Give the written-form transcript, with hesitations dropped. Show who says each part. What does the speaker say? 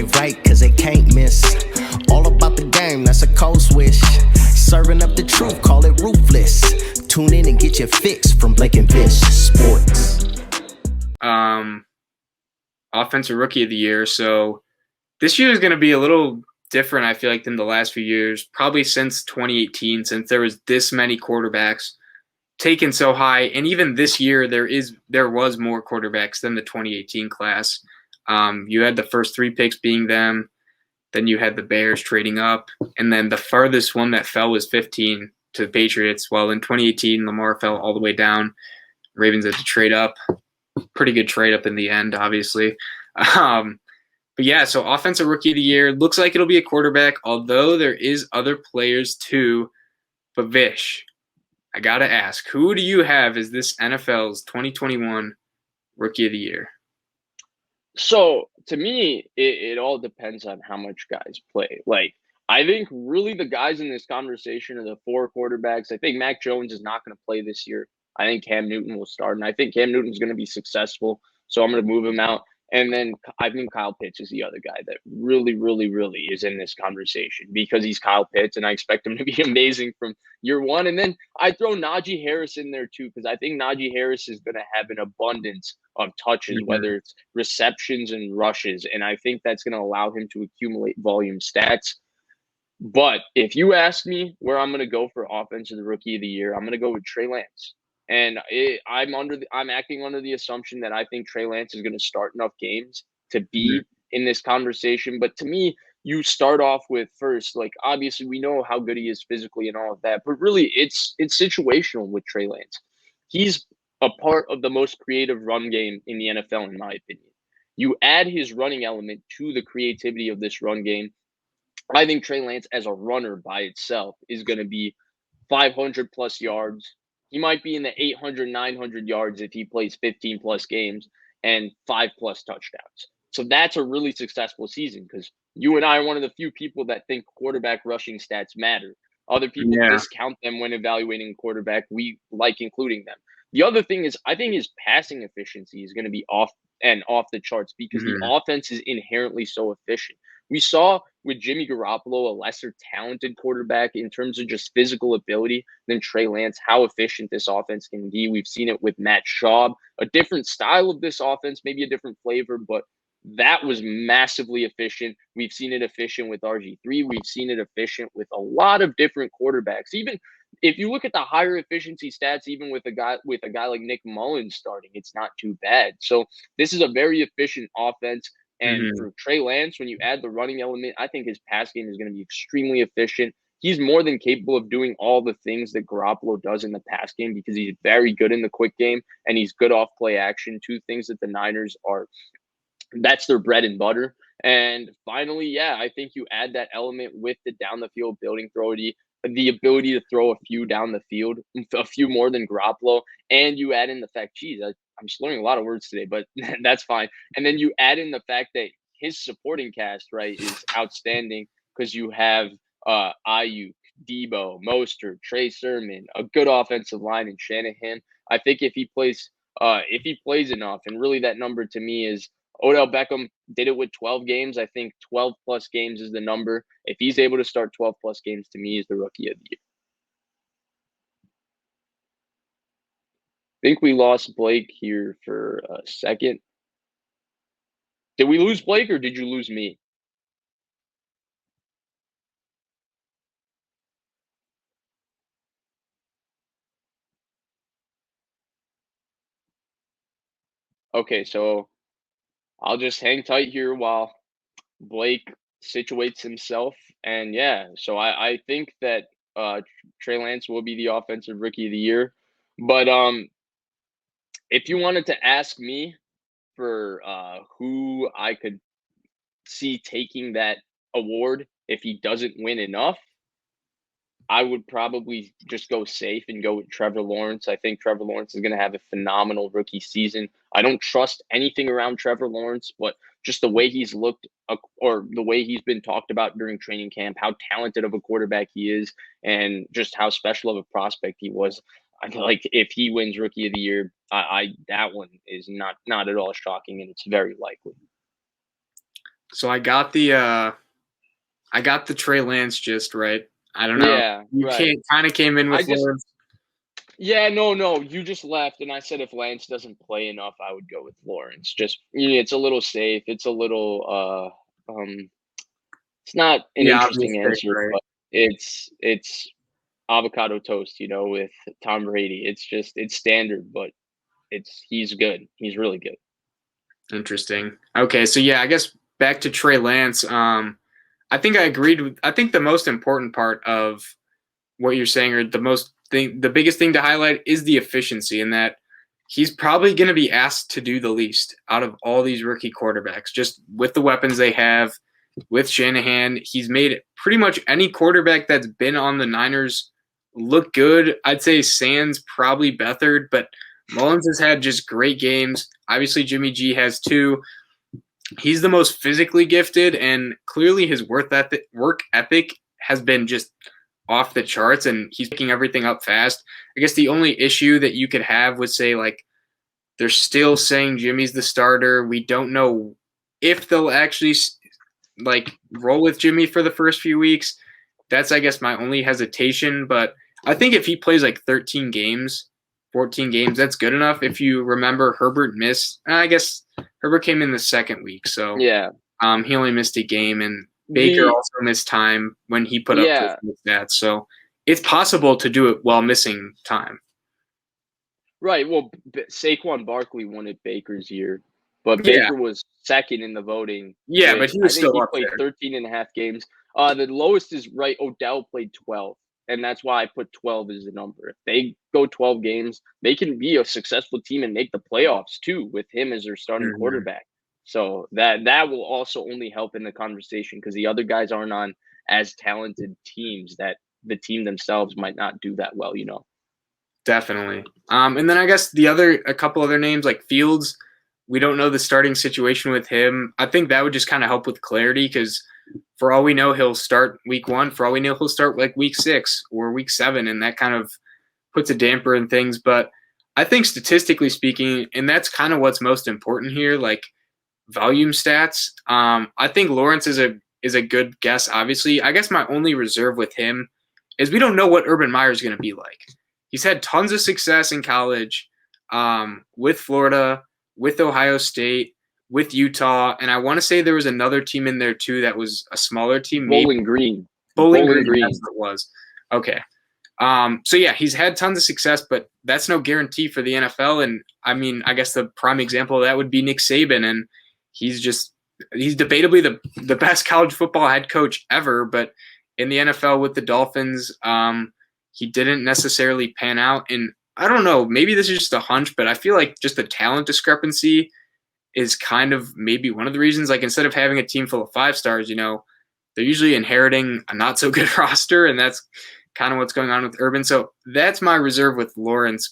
Speaker 1: play right, cause they can't miss. All about the game, that's a cold switch. Serving up the truth, call it ruthless. Tune in and get your fix from Blake and Vish Sports.
Speaker 2: Offensive Rookie of the Year. So this year is going to be a little different, I feel like, than the last few years, probably since 2018, since there was this many quarterbacks taken so high. And even this year, there was more quarterbacks than the 2018 class. You had the first 3 picks being them. Then you had the Bears trading up. And then the farthest one that fell was 15 to the Patriots. Well, in 2018, Lamar fell all the way down. Ravens had to trade up. Pretty good trade up in the end, obviously. But yeah, so Offensive Rookie of the Year. Looks like it'll be a quarterback, although there is other players too. But Vish, I got to ask, who do you have as this NFL's 2021 Rookie of the Year?
Speaker 3: So to me, it all depends on how much guys play. Like, I think really the guys in this conversation are the 4 quarterbacks. I think Mac Jones is not going to play this year. I think Cam Newton will start, and I think Cam Newton's going to be successful, so I'm going to move him out. And then I think Kyle Pitts is the other guy that really, really, really is in this conversation because he's Kyle Pitts, and I expect him to be amazing from year one. And then I throw Najee Harris in there too because I think Najee Harris is going to have an abundance of touches, whether it's receptions and rushes, and I think that's going to allow him to accumulate volume stats. But if you ask me where I'm going to go for Offensive Rookie of the Year, I'm going to go with Trey Lance. And I'm acting under the assumption that I think Trey Lance is going to start enough games to be in this conversation. But to me, you start off with first, like, obviously we know how good he is physically and all of that, but really it's situational with Trey Lance. He's a part of the most creative run game in the NFL, in my opinion. You add his running element to the creativity of this run game. I think Trey Lance as a runner by itself is going to be 500 plus yards. He might be in the 800, 900 yards if he plays 15 plus games and 5 plus touchdowns. So that's a really successful season because you and I are one of the few people that think quarterback rushing stats matter. Other people discount them when evaluating a quarterback. We like including them. The other thing is I think his passing efficiency is going to be off the charts because the offense is inherently so efficient. We saw with Jimmy Garoppolo, a lesser talented quarterback in terms of just physical ability than Trey Lance, how efficient this offense can be. We've seen it with Matt Schaub, a different style of this offense, maybe a different flavor, but that was massively efficient. We've seen it efficient with RG3. We've seen it efficient with a lot of different quarterbacks. Even if you look at the higher efficiency stats, even with a guy like Nick Mullins starting, it's not too bad. So this is a very efficient offense. And for Trey Lance, when you add the running element, I think his pass game is going to be extremely efficient. He's more than capable of doing all the things that Garoppolo does in the pass game because he's very good in the quick game and he's good off play action. 2 things that the Niners that's their bread and butter. And finally, I think you add that element with the down the field building throw, the ability to throw a few down the field, a few more than Garoppolo, and you add in the fact, I'm just learning a lot of words today, but that's fine. And then you add in the fact that his supporting cast, right, is outstanding because you have Ayuk, Debo, Mostert, Trey Sermon, a good offensive line in Shanahan. I think if he plays enough, and really that number to me is Odell Beckham did it with 12 games. I think 12 plus games is the number. If he's able to start 12 plus games, to me, is the Rookie of the Year. I think we lost Blake here for a second. Did we lose Blake or did you lose me? Okay, so I'll just hang tight here while Blake situates himself. And so I think that Trey Lance will be the Offensive Rookie of the Year. But if you wanted to ask me for who I could see taking that award if he doesn't win enough, I would probably just go safe and go with Trevor Lawrence. I think Trevor Lawrence is going to have a phenomenal rookie season. I don't trust anything around Trevor Lawrence, but just the way he's looked or the way he's been talked about during training camp, how talented of a quarterback he is, and just how special of a prospect he was. I feel like if he wins Rookie of the Year, that one is not at all shocking, and it's very likely.
Speaker 2: So I got the Trey Lance gist right. I don't know.
Speaker 3: Yeah,
Speaker 2: You
Speaker 3: right.
Speaker 2: kind of came in
Speaker 3: I
Speaker 2: with
Speaker 3: just
Speaker 2: Lawrence.
Speaker 3: Yeah, no. You just left, and I said if Lance doesn't play enough, I would go with Lawrence. Just it's a little safe. It's a little it's not an
Speaker 2: The obvious
Speaker 3: interesting
Speaker 2: pick,
Speaker 3: answer,
Speaker 2: right?
Speaker 3: but it's avocado toast, with Tom Brady. It's standard, but he's good. He's really good.
Speaker 2: Interesting. Okay, so yeah, I guess back to Trey Lance. I think I agreed with. I think the most important part of what you're saying, or the biggest thing to highlight, is the efficiency, in that he's probably going to be asked to do the least out of all these rookie quarterbacks. Just with the weapons they have, with Shanahan, he's made pretty much any quarterback that's been on the Niners look good. I'd say Sands probably Beathard, but Mullins has had just great games. Obviously, Jimmy G has too. He's the most physically gifted, and clearly his work ethic has been just off the charts, and he's picking everything up fast. I guess the only issue that you could have would say, like, they're still saying Jimmy's the starter. We don't know if they'll actually like roll with Jimmy for the first few weeks. That's, I guess, my only hesitation. But I think if he plays like 13 games, 14 games, that's good enough. If you remember, Herbert missed. I guess Herbert came in the second week, so
Speaker 3: Yeah.
Speaker 2: he only missed a game, and Baker
Speaker 3: The
Speaker 2: also missed time when he put up
Speaker 3: Yeah.
Speaker 2: stats. So it's possible to do it while missing time.
Speaker 3: Right. Well, Saquon Barkley won it Baker's year, but
Speaker 2: Yeah,
Speaker 3: Baker was second in the voting
Speaker 2: yeah,
Speaker 3: with,
Speaker 2: but he
Speaker 3: I
Speaker 2: was
Speaker 3: think
Speaker 2: still
Speaker 3: he
Speaker 2: up
Speaker 3: played
Speaker 2: there.
Speaker 3: 13 and a half games. The lowest is right. Odell played 12, and that's why I put 12 as the number. If they go 12 games, they can be a successful team and make the playoffs too with him as their starting
Speaker 2: Mhm.
Speaker 3: quarterback. So that will also only help in the conversation because the other guys aren't on as talented teams that the team themselves might not do that well.
Speaker 2: Definitely. And then I guess a couple other names like Fields, we don't know the starting situation with him. I think that would just kind of help with clarity, because for all we know, he'll start week 1. For all we know, he'll start like week 6 or week 7, and that kind of puts a damper in things. But I think statistically speaking, and that's kind of what's most important here, like volume stats. I think Lawrence is a good guess. Obviously, I guess my only reserve with him is we don't know what Urban Meyer is going to be like. He's had tons of success in college, with Florida, with Ohio State, with Utah, and I want to say there was another team in there too that was a smaller team. Maybe
Speaker 3: Bowling Green.
Speaker 2: Bowling
Speaker 3: Bowling
Speaker 2: Green. That's
Speaker 3: Green.
Speaker 2: what it was. Okay. So yeah, he's had tons of success, but that's no guarantee for the NFL. And I mean, I guess the prime example of that would be Nick Saban, and he's debatably the best college football head coach ever. But in the NFL with the Dolphins, he didn't necessarily pan out. And I don't know, maybe this is just a hunch, but I feel like just the talent discrepancy is kind of maybe one of the reasons. Like, instead of having a team full of 5 stars, they're usually inheriting a not so good roster, and that's kind of what's going on with Urban. So that's my reserve with Lawrence.